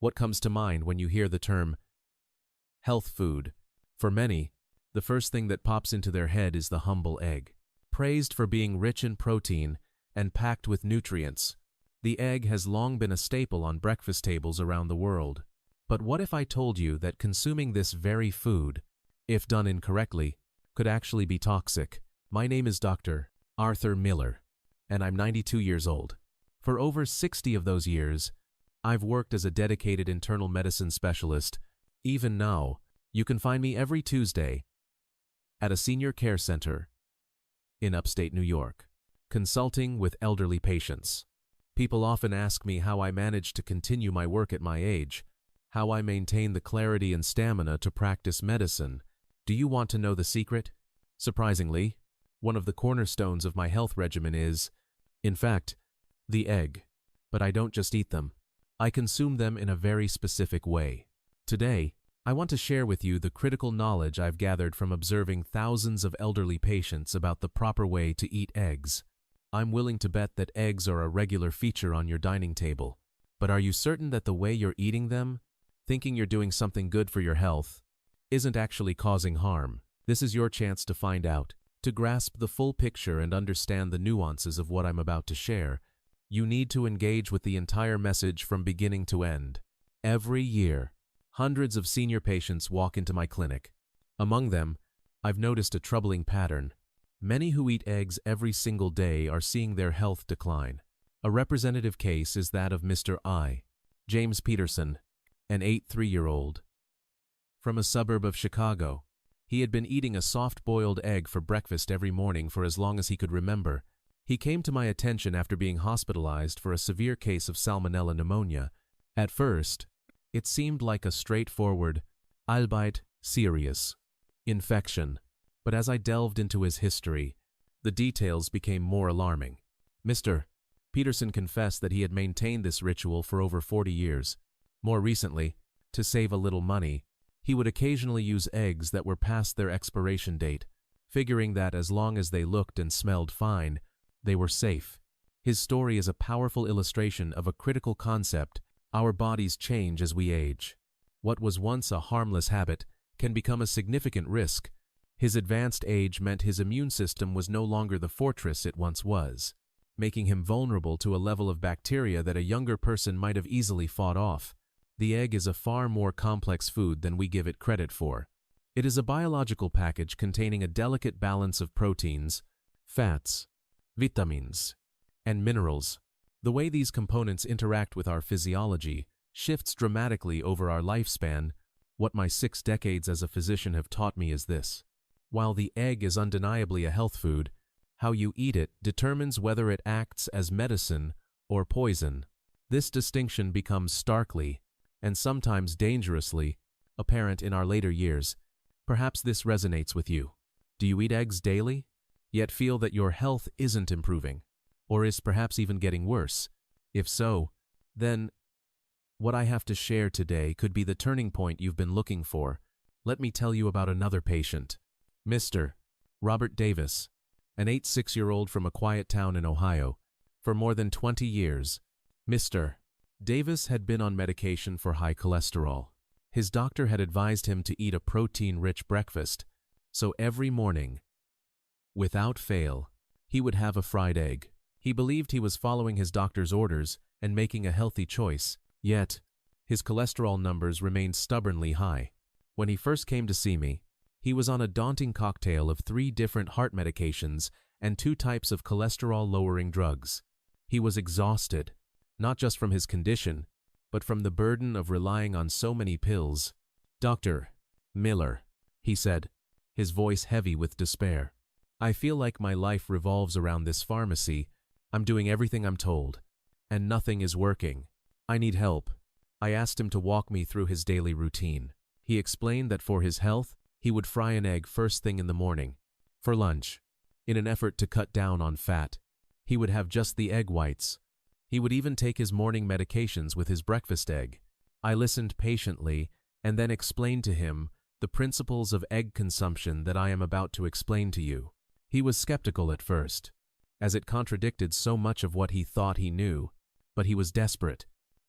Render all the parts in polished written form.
What comes to mind when you hear the term health food? For many, the first thing that pops into their head is the humble egg. Praised for being rich in protein and packed with nutrients, the egg has long been a staple on breakfast tables around the world. But what if I told you that consuming this very food, if done incorrectly, could actually be toxic? My name is Dr. Arthur Miller, and I'm 92 years old. For over 60 of those years, I've worked as a dedicated internal medicine specialist. Even now, you can find me every Tuesday at a senior care center in upstate New York, consulting with elderly patients. People often ask me how I manage to continue my work at my age, how I maintain the clarity and stamina to practice medicine. Do you want to know the secret? Surprisingly, one of the cornerstones of my health regimen is, in fact, the egg. But I don't just eat them. I consume them in a very specific way. Today, I want to share with you the critical knowledge I've gathered from observing thousands of elderly patients about the proper way to eat eggs. I'm willing to bet that eggs are a regular feature on your dining table. But are you certain that the way you're eating them, thinking you're doing something good for your health, isn't actually causing harm? This is your chance to find out. To grasp the full picture and understand the nuances of what I'm about to share, you need to engage with the entire message from beginning to end. Every year, hundreds of senior patients walk into my clinic. Among them, I've noticed a troubling pattern. Many who eat eggs every single day are seeing their health decline. A representative case is that of Mr. James Peterson, an 83-year-old from a suburb of Chicago. He had been eating a soft-boiled egg for breakfast every morning for as long as he could remember. He came to my attention after being hospitalized for a severe case of salmonella pneumonia. At first, it seemed like a straightforward, albeit serious, infection. But as I delved into his history, the details became more alarming. Mr. Peterson confessed that he had maintained this ritual for over 40 years. More recently, to save a little money, he would occasionally use eggs that were past their expiration date, figuring that as long as they looked and smelled fine, they were safe. His story is a powerful illustration of a critical concept: our bodies change as we age. What was once a harmless habit can become a significant risk. His advanced age meant his immune system was no longer the fortress it once was, making him vulnerable to a level of bacteria that a younger person might have easily fought off. The egg is a far more complex food than we give it credit for. It is a biological package containing a delicate balance of proteins, fats, vitamins, and minerals. The way these components interact with our physiology shifts dramatically over our lifespan. What my 6 decades as a physician have taught me is this: while the egg is undeniably a health food, how you eat it determines whether it acts as medicine or poison. This distinction becomes starkly, and sometimes dangerously, apparent in our later years. Perhaps this resonates with you. Do you eat eggs daily, yet feel that your health isn't improving, or is perhaps even getting worse? If so, then what I have to share today could be the turning point you've been looking for. Let me tell you about another patient, Mr. Robert Davis, an 86-year-old from a quiet town in Ohio. For more than 20 years, Mr. Davis had been on medication for high cholesterol. His doctor had advised him to eat a protein-rich breakfast, so every morning, without fail, he would have a fried egg. He believed he was following his doctor's orders and making a healthy choice, yet his cholesterol numbers remained stubbornly high. When he first came to see me, he was on a daunting cocktail of 3 different heart medications and 2 types of cholesterol-lowering drugs. He was exhausted, not just from his condition, but from the burden of relying on so many pills. "Dr. Miller," he said, his voice heavy with despair, "I feel like my life revolves around this pharmacy. I'm doing everything I'm told, and nothing is working. I need help." I asked him to walk me through his daily routine. He explained that for his health, he would fry an egg first thing in the morning. For lunch, in an effort to cut down on fat, he would have just the egg whites. He would even take his morning medications with his breakfast egg. I listened patiently and then explained to him the principles of egg consumption that I am about to explain to you. He was skeptical at first, as it contradicted so much of what he thought he knew, but he was desperate.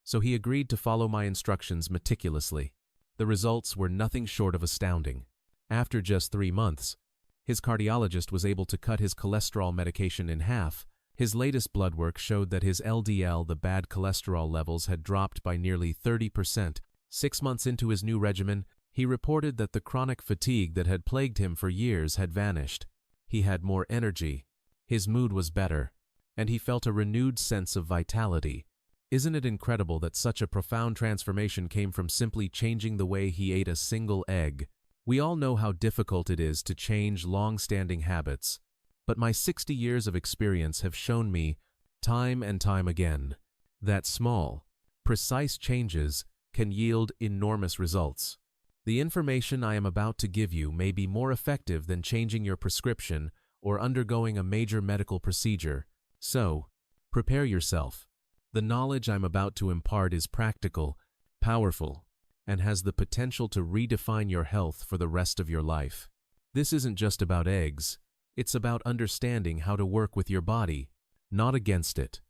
so he agreed to follow my instructions meticulously. The results were nothing short of astounding. After just 3 months, his cardiologist was able to cut his cholesterol medication in half. His latest blood work showed that his LDL, the bad cholesterol levels, had dropped by nearly 30%. 6 months into his new regimen, he reported that the chronic fatigue that had plagued him for years had vanished. He had more energy, his mood was better, and he felt a renewed sense of vitality. Isn't it incredible that such a profound transformation came from simply changing the way he ate a single egg? We all know how difficult it is to change long-standing habits, but my 60 years of experience have shown me, time and time again, that small, precise changes can yield enormous results. The information I am about to give you may be more effective than changing your prescription or undergoing a major medical procedure. So, prepare yourself. The knowledge I'm about to impart is practical, powerful, and has the potential to redefine your health for the rest of your life. This isn't just about eggs. It's about understanding how to work with your body, not against it.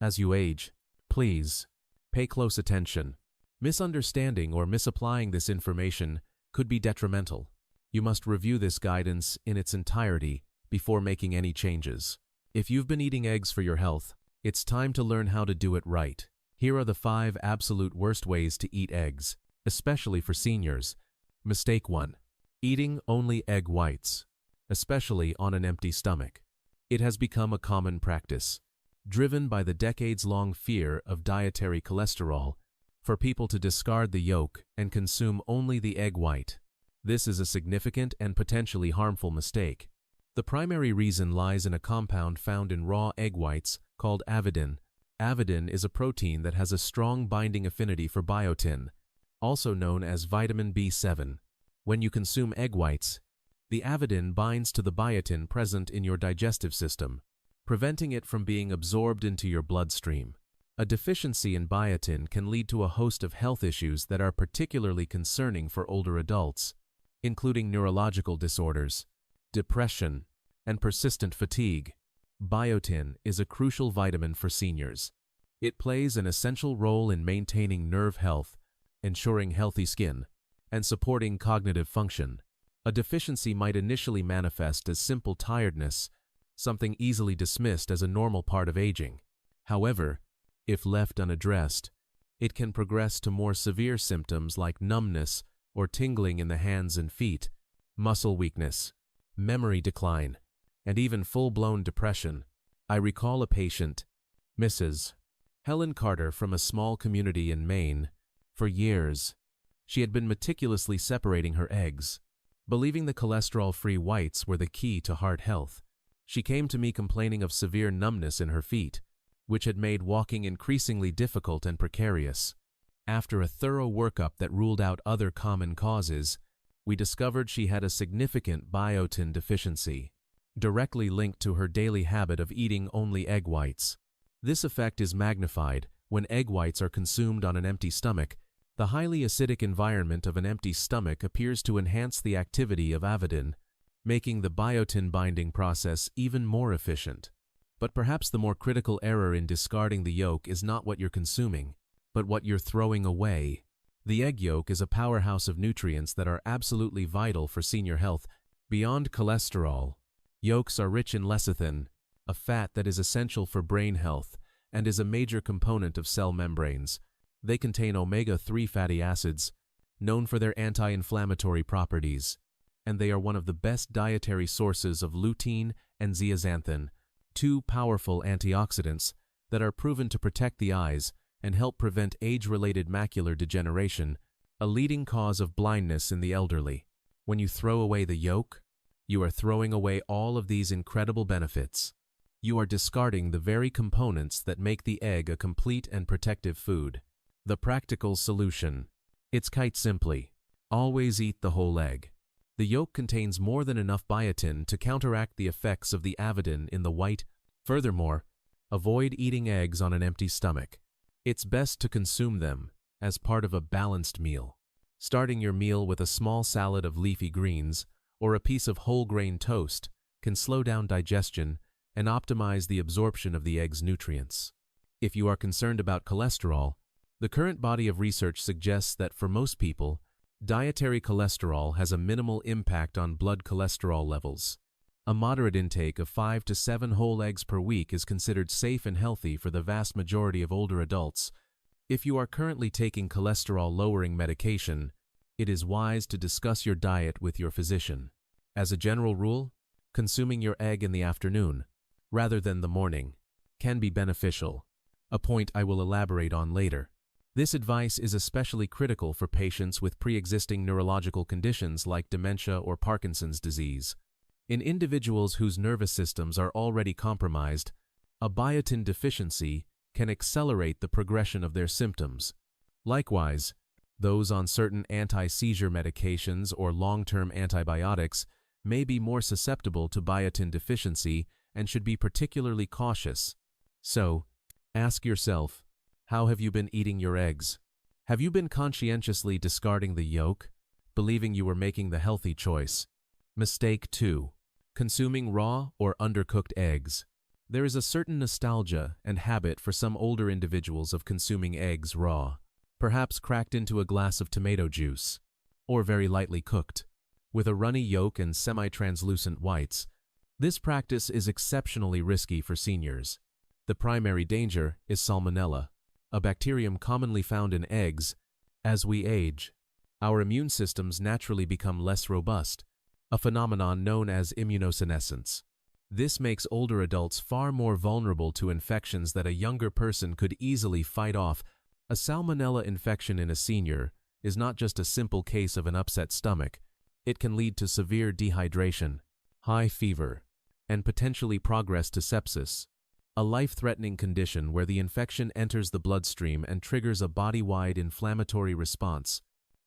As you age, please, pay close attention. Misunderstanding or misapplying this information could be detrimental. You must review this guidance in its entirety before making any changes. If you've been eating eggs for your health, it's time to learn how to do it right. Here are the 5 absolute worst ways to eat eggs, especially for seniors. Mistake 1. Eating only egg whites, especially on an empty stomach. It has become a common practice, driven by the decades-long fear of dietary cholesterol, for people to discard the yolk and consume only the egg white. This is a significant and potentially harmful mistake. The primary reason lies in a compound found in raw egg whites called avidin. Avidin is a protein that has a strong binding affinity for biotin, also known as vitamin B7. When you consume egg whites, the avidin binds to the biotin present in your digestive system, preventing it from being absorbed into your bloodstream. A deficiency in biotin can lead to a host of health issues that are particularly concerning for older adults, including neurological disorders, depression, and persistent fatigue. Biotin is a crucial vitamin for seniors. It plays an essential role in maintaining nerve health, ensuring healthy skin, and supporting cognitive function. A deficiency might initially manifest as simple tiredness, something easily dismissed as a normal part of aging. However, if left unaddressed, it can progress to more severe symptoms like numbness or tingling in the hands and feet, muscle weakness, memory decline, and even full-blown depression. I recall a patient, Mrs. Helen Carter, from a small community in Maine. For years, she had been meticulously separating her eggs, believing the cholesterol-free whites were the key to heart health. She came to me complaining of severe numbness in her feet, which had made walking increasingly difficult and precarious. After a thorough workup that ruled out other common causes, we discovered she had a significant biotin deficiency, directly linked to her daily habit of eating only egg whites. This effect is magnified when egg whites are consumed on an empty stomach. The highly acidic environment of an empty stomach appears to enhance the activity of avidin, making the biotin binding process even more efficient. But perhaps the more critical error in discarding the yolk is not what you're consuming, but what you're throwing away. The egg yolk is a powerhouse of nutrients that are absolutely vital for senior health. Beyond cholesterol, yolks are rich in lecithin, a fat that is essential for brain health and is a major component of cell membranes. They contain omega-3 fatty acids, known for their anti-inflammatory properties, and they are one of the best dietary sources of lutein and zeaxanthin, 2 powerful antioxidants that are proven to protect the eyes and help prevent age-related macular degeneration, a leading cause of blindness in the elderly. When you throw away the yolk, you are throwing away all of these incredible benefits. You are discarding the very components that make the egg a complete and protective food. The practical solution. It's quite simply, always eat the whole egg. The yolk contains more than enough biotin to counteract the effects of the avidin in the white. Furthermore, avoid eating eggs on an empty stomach. It's best to consume them as part of a balanced meal. Starting your meal with a small salad of leafy greens or a piece of whole grain toast can slow down digestion and optimize the absorption of the egg's nutrients. If you are concerned about cholesterol, The current body of research suggests that for most people, dietary cholesterol has a minimal impact on blood cholesterol levels. A moderate intake of 5 to 7 whole eggs per week is considered safe and healthy for the vast majority of older adults. If you are currently taking cholesterol-lowering medication, it is wise to discuss your diet with your physician. As a general rule, consuming your egg in the afternoon, rather than the morning, can be beneficial, a point I will elaborate on later. This advice is especially critical for patients with pre-existing neurological conditions like dementia or Parkinson's disease. In individuals whose nervous systems are already compromised, a biotin deficiency can accelerate the progression of their symptoms. Likewise, those on certain anti-seizure medications or long-term antibiotics may be more susceptible to biotin deficiency and should be particularly cautious. So, ask yourself, how have you been eating your eggs? Have you been conscientiously discarding the yolk, believing you were making the healthy choice? Mistake 2. Consuming raw or undercooked eggs. There is a certain nostalgia and habit for some older individuals of consuming eggs raw, perhaps cracked into a glass of tomato juice, or very lightly cooked, with a runny yolk and semi-translucent whites. This practice is exceptionally risky for seniors. The primary danger is salmonella, a bacterium commonly found in eggs. As we age, our immune systems naturally become less robust, a phenomenon known as immunosenescence. This makes older adults far more vulnerable to infections that a younger person could easily fight off. A salmonella infection in a senior is not just a simple case of an upset stomach. It can lead to severe dehydration, high fever, and potentially progress to sepsis, a life-threatening condition where the infection enters the bloodstream and triggers a body-wide inflammatory response.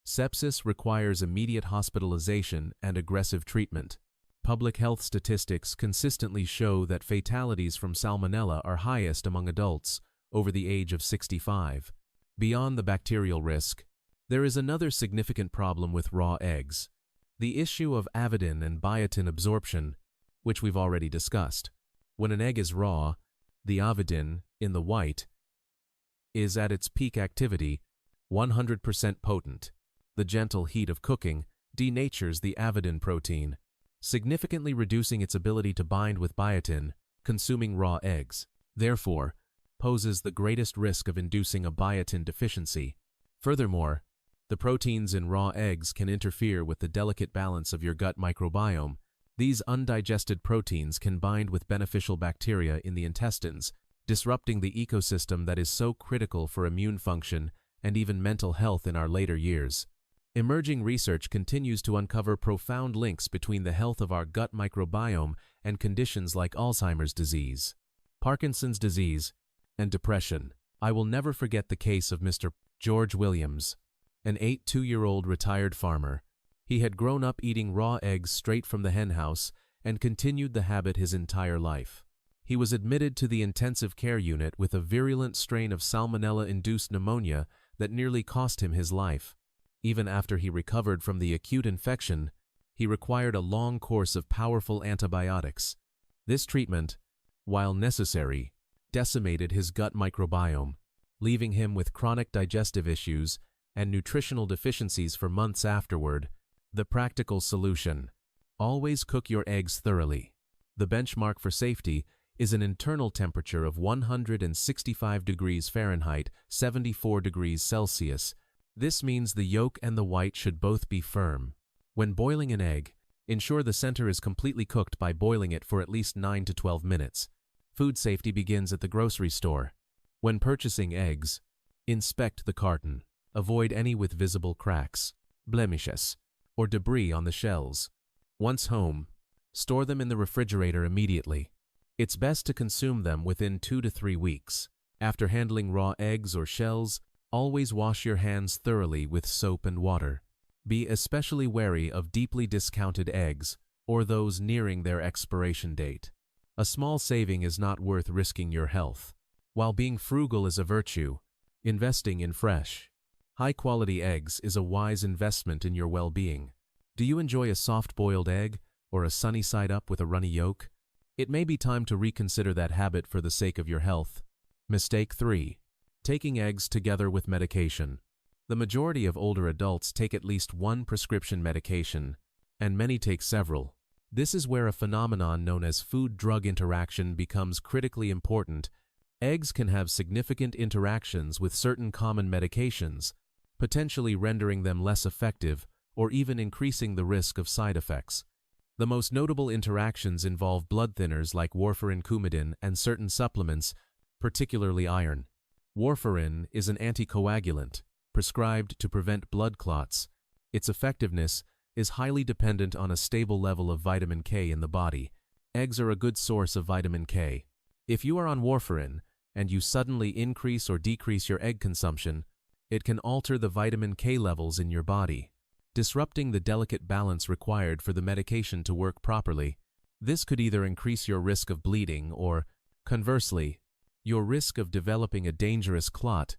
Sepsis requires immediate hospitalization and aggressive treatment. Public health statistics consistently show that fatalities from salmonella are highest among adults over the age of 65. Beyond the bacterial risk, there is another significant problem with raw eggs: the issue of avidin and biotin absorption, which we've already discussed. When an egg is raw, the avidin in the white is at its peak activity, 100% potent. The gentle heat of cooking denatures the avidin protein, significantly reducing its ability to bind with biotin. Consuming raw eggs, therefore, poses the greatest risk of inducing a biotin deficiency. Furthermore, the proteins in raw eggs can interfere with the delicate balance of your gut microbiome. These undigested proteins can bind with beneficial bacteria in the intestines, disrupting the ecosystem that is so critical for immune function and even mental health in our later years. Emerging research continues to uncover profound links between the health of our gut microbiome and conditions like Alzheimer's disease, Parkinson's disease, and depression. I will never forget the case of Mr. George Williams, an 82-year-old retired farmer. He had grown up eating raw eggs straight from the henhouse and continued the habit his entire life. He was admitted to the intensive care unit with a virulent strain of salmonella-induced pneumonia that nearly cost him his life. Even after he recovered from the acute infection, he required a long course of powerful antibiotics. This treatment, while necessary, decimated his gut microbiome, leaving him with chronic digestive issues and nutritional deficiencies for months afterward. The practical solution: always cook your eggs thoroughly. The benchmark for safety is an internal temperature of 165 degrees Fahrenheit, 74 degrees Celsius. This means the yolk and the white should both be firm. When boiling an egg, ensure the center is completely cooked by boiling it for at least 9 to 12 minutes. Food safety begins at the grocery store. When purchasing eggs, inspect the carton. Avoid any with visible cracks, blemishes, or debris on the shells. Once home, store them in the refrigerator immediately. It's best to consume them within 2 to 3 weeks. After handling raw eggs or shells, always wash your hands thoroughly with soap and water. Be especially wary of deeply discounted eggs or those nearing their expiration date. A small saving is not worth risking your health. While being frugal is a virtue, investing in fresh, high-quality eggs is a wise investment in your well-being. Do you enjoy a soft-boiled egg or a sunny side up with a runny yolk? It may be time to reconsider that habit for the sake of your health. Mistake 3. Taking eggs together with medication. The majority of older adults take at least one prescription medication, and many take several. This is where a phenomenon known as food-drug interaction becomes critically important. Eggs can have significant interactions with certain common medications, potentially rendering them less effective or even increasing the risk of side effects. The most notable interactions involve blood thinners like warfarin, Coumadin, and certain supplements, particularly iron. Warfarin is an anticoagulant, prescribed to prevent blood clots. Its effectiveness is highly dependent on a stable level of vitamin K in the body. Eggs are a good source of vitamin K. If you are on warfarin and you suddenly increase or decrease your egg consumption, it can alter the vitamin K levels in your body, disrupting the delicate balance required for the medication to work properly. This could either increase your risk of bleeding or, conversely, your risk of developing a dangerous clot.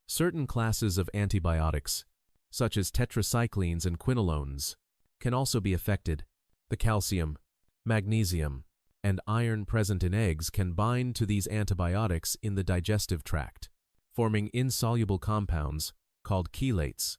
Certain classes of antibiotics, such as tetracyclines and quinolones, can also be affected. The calcium, magnesium, and iron present in eggs can bind to these antibiotics in the digestive tract, forming insoluble compounds called chelates.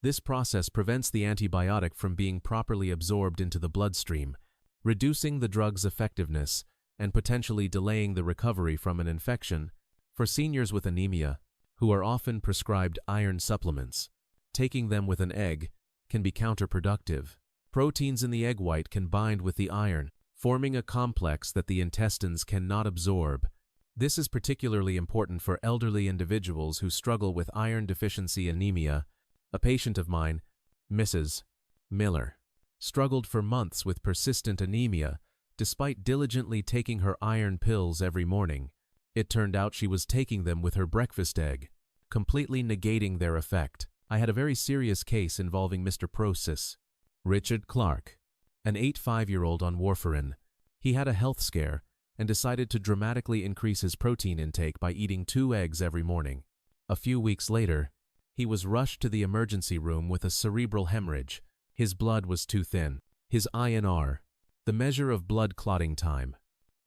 This process prevents the antibiotic from being properly absorbed into the bloodstream, reducing the drug's effectiveness and potentially delaying the recovery from an infection. For seniors with anemia, who are often prescribed iron supplements, taking them with an egg can be counterproductive. Proteins in the egg white can bind with the iron, forming a complex that the intestines cannot absorb. This is particularly important for elderly individuals who struggle with iron deficiency anemia. A patient of mine, Mrs. Miller, struggled for months with persistent anemia despite diligently taking her iron pills every morning. It turned out she was taking them with her breakfast egg, completely negating their effect. I had a very serious case involving Mr. Prosis, Richard Clark, an 85-year-old on warfarin. He had a health scare and decided to dramatically increase his protein intake by eating 2 eggs every morning. A few weeks later, he was rushed to the emergency room with a cerebral hemorrhage. His blood was too thin. His INR, the measure of blood clotting time,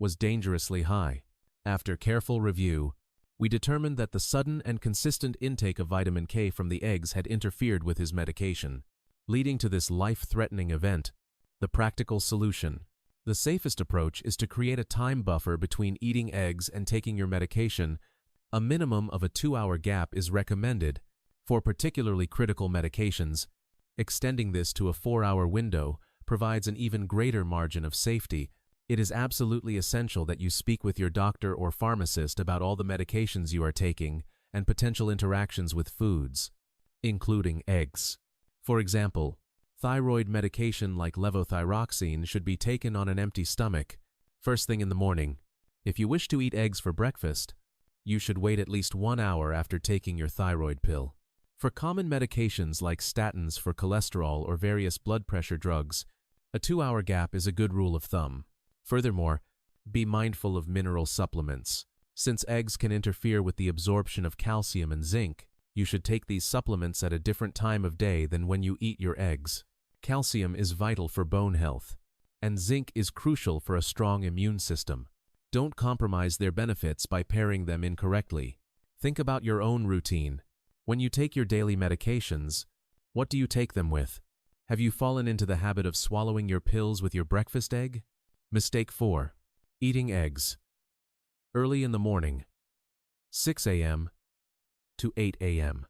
was dangerously high. After careful review, we determined that the sudden and consistent intake of vitamin K from the eggs had interfered with his medication, leading to this life-threatening event. The practical solution. The safest approach is to create a time buffer between eating eggs and taking your medication. A minimum of a 2-hour gap is recommended for particularly critical medications. Extending this to a 4-hour window provides an even greater margin of safety. It is absolutely essential that you speak with your doctor or pharmacist about all the medications you are taking and potential interactions with foods, including eggs. For example, thyroid medication like levothyroxine should be taken on an empty stomach, first thing in the morning. If you wish to eat eggs for breakfast, you should wait at least 1 hour after taking your thyroid pill. For common medications like statins for cholesterol or various blood pressure drugs, a 2-hour gap is a good rule of thumb. Furthermore, be mindful of mineral supplements. Since eggs can interfere with the absorption of calcium and zinc, you should take these supplements at a different time of day than when you eat your eggs. Calcium is vital for bone health, and zinc is crucial for a strong immune system. Don't compromise their benefits by pairing them incorrectly. Think about your own routine. When you take your daily medications, what do you take them with? Have you fallen into the habit of swallowing your pills with your breakfast egg? Mistake 4. Eating eggs early in the morning, 6 a.m. to 8 a.m.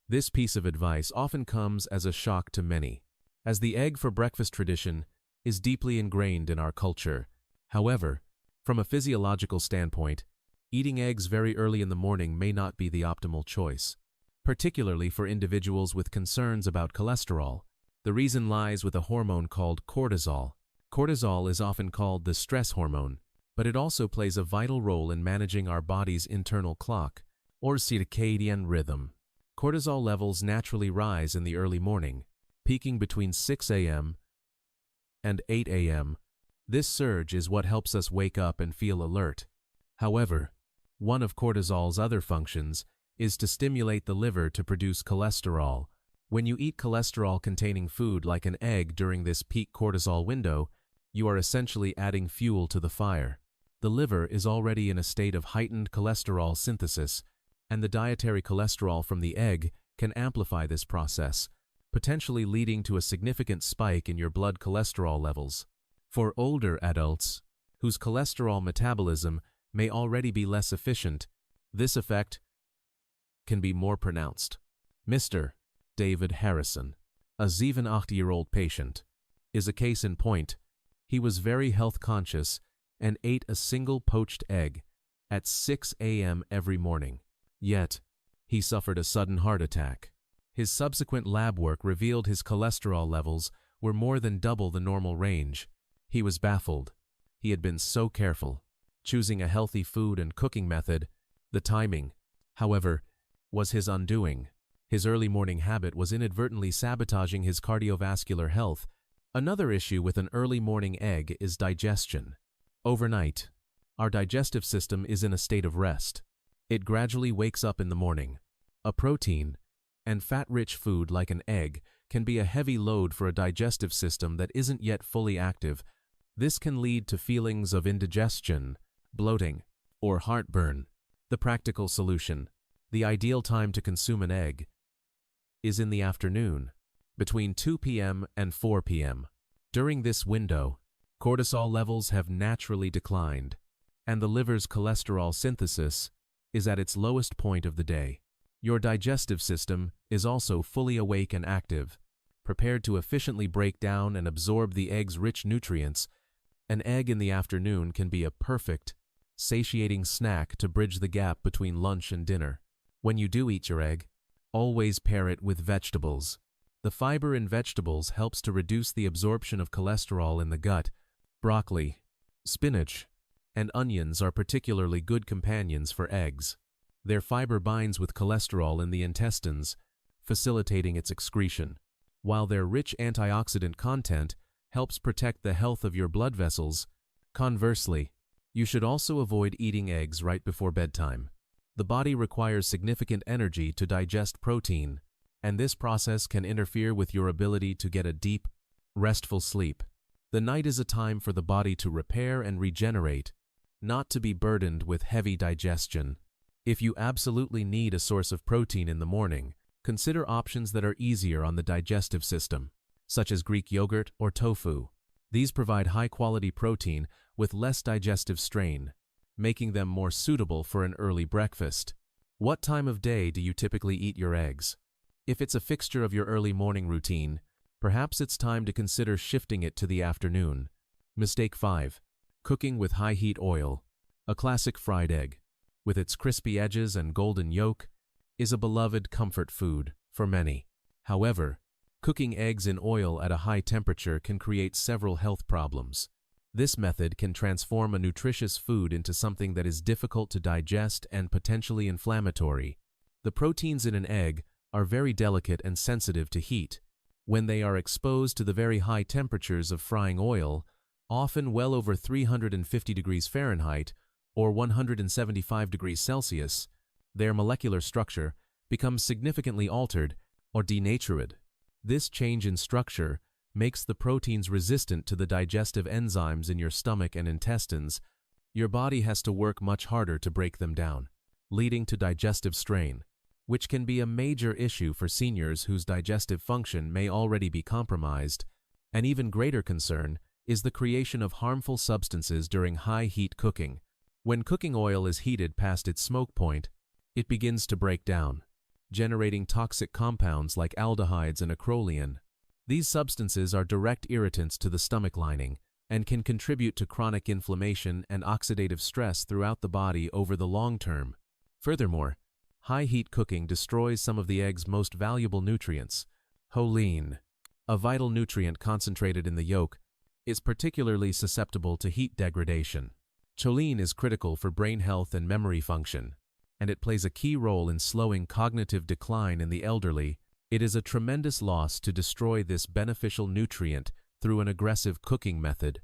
This piece of advice often comes as a shock to many, as the egg for breakfast tradition is deeply ingrained in our culture. However, from a physiological standpoint, eating eggs very early in the morning may not be the optimal choice, particularly for individuals with concerns about cholesterol. The reason lies with a hormone called cortisol. Cortisol is often called the stress hormone, but it also plays a vital role in managing our body's internal clock, or circadian rhythm. Cortisol levels naturally rise in the early morning, peaking between 6 a.m. and 8 a.m. This surge is what helps us wake up and feel alert. However, one of cortisol's other functions is to stimulate the liver to produce cholesterol. When you eat cholesterol-containing food like an egg during this peak cortisol window, you are essentially adding fuel to the fire. The liver is already in a state of heightened cholesterol synthesis, and the dietary cholesterol from the egg can amplify this process, potentially leading to a significant spike in your blood cholesterol levels. For older adults, whose cholesterol metabolism may already be less efficient, this effect can be more pronounced. Mr. David Harrison, a 87-year-old patient, is a case in point. He was very health conscious and ate a single poached egg at 6 a.m. every morning. Yet, he suffered a sudden heart attack. His subsequent lab work revealed his cholesterol levels were more than double the normal range. He was baffled. He had been so careful, choosing a healthy food and cooking method. The timing, however, was his undoing. His early morning habit was inadvertently sabotaging his cardiovascular health. Another issue with an early morning egg is digestion. Overnight, our digestive system is in a state of rest. It gradually wakes up in the morning. A protein and fat-rich food like an egg can be a heavy load for a digestive system that isn't yet fully active. This can lead to feelings of indigestion, bloating, or heartburn. The practical solution: the ideal time to consume an egg is in the afternoon, between 2 p.m. and 4 p.m. During this window, cortisol levels have naturally declined, and the liver's cholesterol synthesis is at its lowest point of the day. Your digestive system is also fully awake and active, prepared to efficiently break down and absorb the egg's rich nutrients. An egg in the afternoon can be a perfect, satiating snack to bridge the gap between lunch and dinner. When you do eat your egg, always pair it with vegetables. The fiber in vegetables helps to reduce the absorption of cholesterol in the gut. Broccoli, spinach, and onions are particularly good companions for eggs. Their fiber binds with cholesterol in the intestines, facilitating its excretion, while their rich antioxidant content helps protect the health of your blood vessels. Conversely, you should also avoid eating eggs right before bedtime. The body requires significant energy to digest protein, and this process can interfere with your ability to get a deep, restful sleep. The night is a time for the body to repair and regenerate, not to be burdened with heavy digestion. If you absolutely need a source of protein in the morning, consider options that are easier on the digestive system, such as Greek yogurt or tofu. These provide high-quality protein with less digestive strain, making them more suitable for an early breakfast. What time of day do you typically eat your eggs? If it's a fixture of your early morning routine, perhaps it's time to consider shifting it to the afternoon. Mistake 5. Cooking with high heat oil. A classic fried egg, with its crispy edges and golden yolk, is a beloved comfort food for many. However, cooking eggs in oil at a high temperature can create several health problems. This method can transform a nutritious food into something that is difficult to digest and potentially inflammatory. The proteins in an egg are very delicate and sensitive to heat. When they are exposed to the very high temperatures of frying oil, often well over 350 degrees Fahrenheit or 175 degrees Celsius, their molecular structure becomes significantly altered or denatured. This change in structure makes the proteins resistant to the digestive enzymes in your stomach and intestines. Your body has to work much harder to break them down, leading to digestive strain, which can be a major issue for seniors whose digestive function may already be compromised. An even greater concern is the creation of harmful substances during high-heat cooking. When cooking oil is heated past its smoke point, it begins to break down, generating toxic compounds like aldehydes and acrolein. These substances are direct irritants to the stomach lining and can contribute to chronic inflammation and oxidative stress throughout the body over the long term. Furthermore, high-heat cooking destroys some of the egg's most valuable nutrients. Choline, a vital nutrient concentrated in the yolk, is particularly susceptible to heat degradation. Choline is critical for brain health and memory function, and it plays a key role in slowing cognitive decline in the elderly. It is a tremendous loss to destroy this beneficial nutrient through an aggressive cooking method.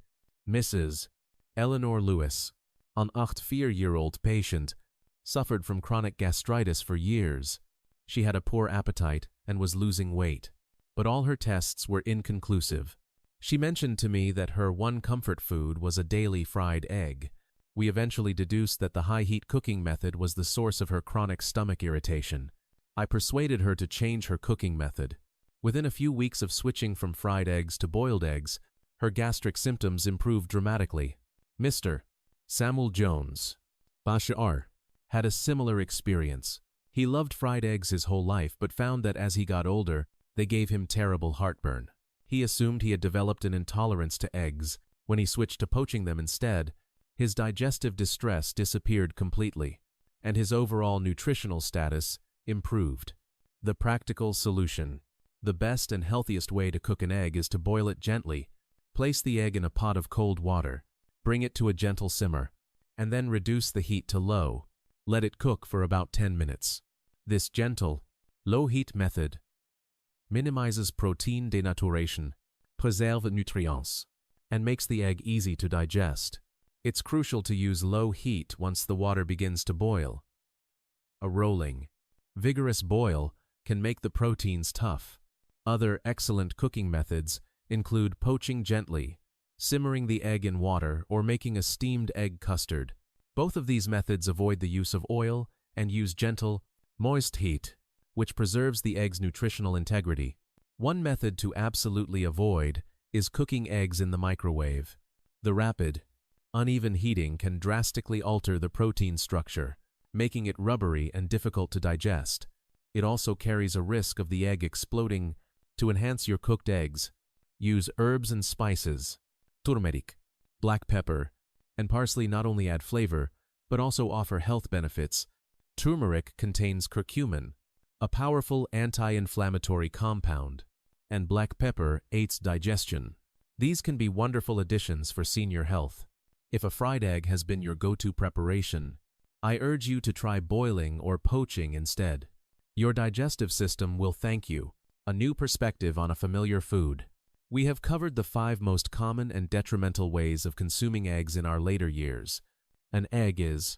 Mrs. Eleanor Lewis, an 84-year-old patient, suffered from chronic gastritis for years. She had a poor appetite and was losing weight, but all her tests were inconclusive. She mentioned to me that her one comfort food was a daily fried egg. We eventually deduced that the high-heat cooking method was the source of her chronic stomach irritation. I persuaded her to change her cooking method. Within a few weeks of switching from fried eggs to boiled eggs, her gastric symptoms improved dramatically. Mr. Samuel Jones, Bashar, had a similar experience. He loved fried eggs his whole life but found that as he got older, they gave him terrible heartburn. He assumed he had developed an intolerance to eggs. When he switched to poaching them instead, his digestive distress disappeared completely, and his overall nutritional status improved. The practical solution. The best and healthiest way to cook an egg is to boil it gently. Place the egg in a pot of cold water, bring it to a gentle simmer, and then reduce the heat to low. Let it cook for about 10 minutes. This gentle, low-heat method minimizes protein denaturation, preserves nutrients, and makes the egg easy to digest. It's crucial to use low heat once the water begins to boil. A rolling, vigorous boil can make the proteins tough. Other excellent cooking methods include poaching gently, simmering the egg in water, or making a steamed egg custard. Both of these methods avoid the use of oil and use gentle, moist heat, which preserves the egg's nutritional integrity. One method to absolutely avoid is cooking eggs in the microwave. The rapid, uneven heating can drastically alter the protein structure, making it rubbery and difficult to digest. It also carries a risk of the egg exploding. To enhance your cooked eggs, use herbs and spices. Turmeric, black pepper, and parsley not only add flavor, but also offer health benefits. Turmeric contains curcumin, a powerful anti-inflammatory compound, and black pepper aids digestion. These can be wonderful additions for senior health. If a fried egg has been your go-to preparation, I urge you to try boiling or poaching instead. Your digestive system will thank you. A new perspective on a familiar food. We have covered the 5 most common and detrimental ways of consuming eggs in our later years. An egg is,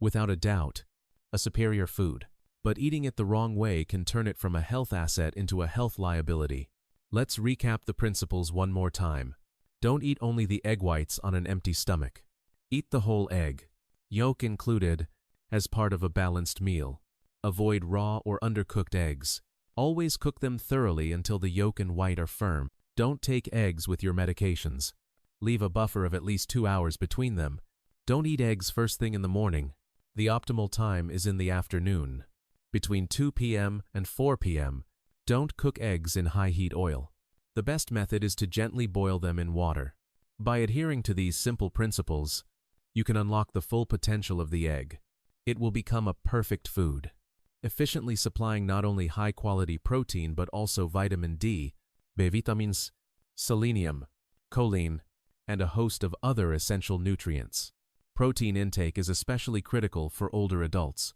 without a doubt, a superior food, but eating it the wrong way can turn it from a health asset into a health liability. Let's recap the principles one more time. Don't eat only the egg whites on an empty stomach. Eat the whole egg, yolk included, as part of a balanced meal. Avoid raw or undercooked eggs. Always cook them thoroughly until the yolk and white are firm. Don't take eggs with your medications. Leave a buffer of at least 2 hours between them. Don't eat eggs first thing in the morning. The optimal time is in the afternoon. Between 2 p.m. and 4 p.m., don't cook eggs in high heat oil. The best method is to gently boil them in water. By adhering to these simple principles, you can unlock the full potential of the egg. It will become a perfect food, efficiently supplying not only high-quality protein but also vitamin D, B vitamins, selenium, choline, and a host of other essential nutrients. Protein intake is especially critical for older adults.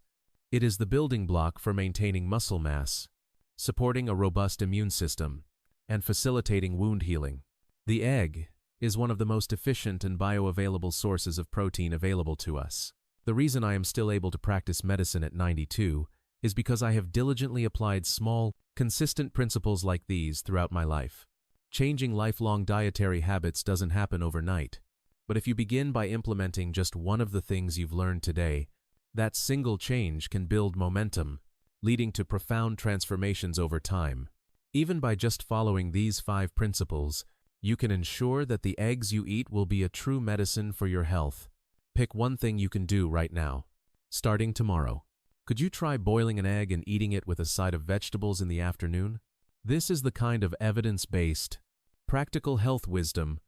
It is the building block for maintaining muscle mass, supporting a robust immune system, and facilitating wound healing. The egg is one of the most efficient and bioavailable sources of protein available to us. The reason I am still able to practice medicine at 92 is because I have diligently applied small, consistent principles like these throughout my life. Changing lifelong dietary habits doesn't happen overnight, but if you begin by implementing just one of the things you've learned today, that single change can build momentum, leading to profound transformations over time. Even by just following these 5 principles, you can ensure that the eggs you eat will be a true medicine for your health. Pick one thing you can do right now, starting tomorrow. Could you try boiling an egg and eating it with a side of vegetables in the afternoon? This is the kind of evidence-based, practical health wisdom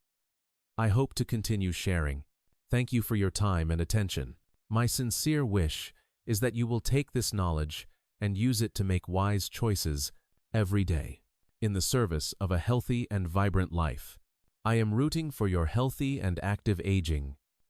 I hope to continue sharing. Thank you for your time and attention. My sincere wish is that you will take this knowledge and use it to make wise choices every day in the service of a healthy and vibrant life. I am rooting for your healthy and active aging.